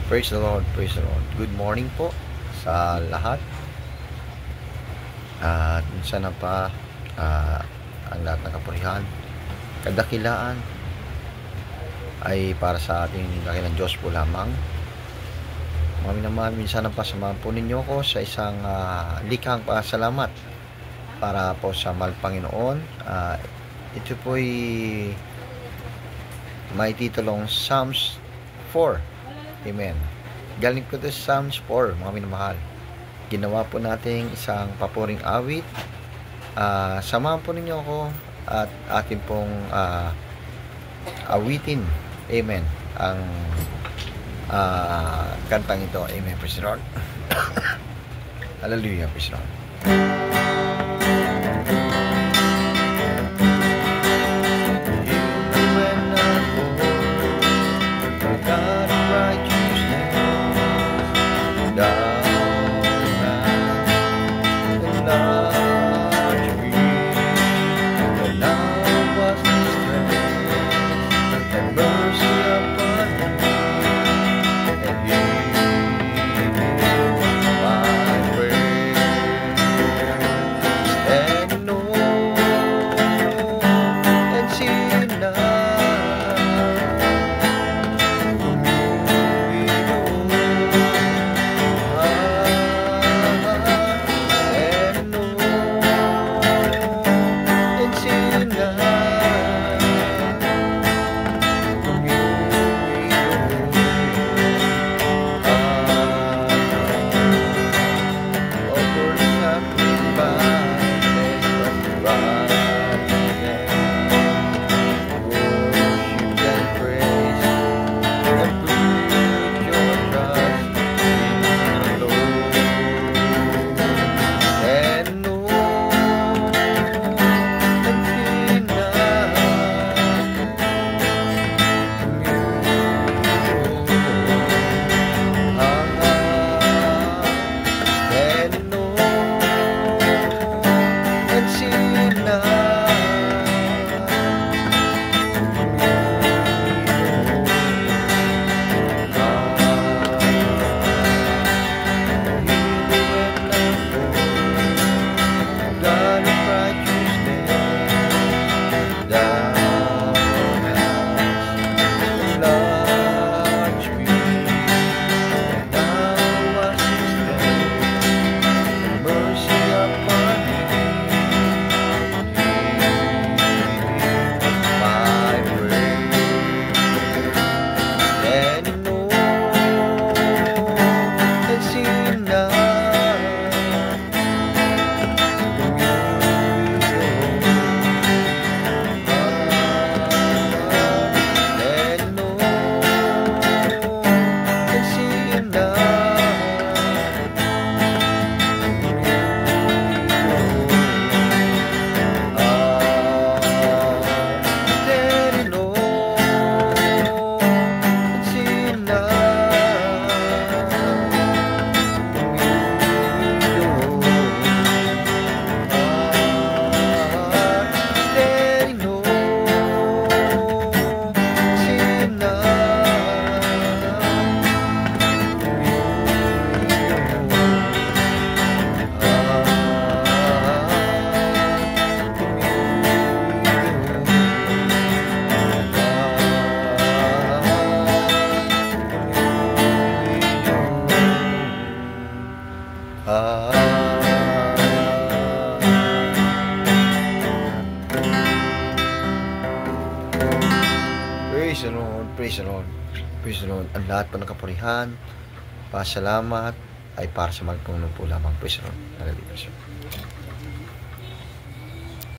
Praise the Lord, praise the Lord. Good morning po sa lahat. At sana pa ang lahat ng kapurihan, kadakilaan ay para sa ating dakilang Diyos po lamang. Mga minamahal, minsan pa samahan po ninyo ko sa isang likhang pasalamat para po sa mahal Panginoon. Ito po'y may titulong Psalms 4. Amen. Galing ko to Psalms 4, mga minamahal. Ginawa po natin isang papuring awit. Samahan po ninyo ako at atin pong awitin. Amen. Ang kantang ito. Amen. Praise the Lord. Hallelujah. Praise the Lord. Praise the Lord, praise the Lord, praise the Lord. Ang lahat po ng kapurihan, pasalamat ay para sa mahal Panginoon po lamang. Praise the Lord. Hallelujah.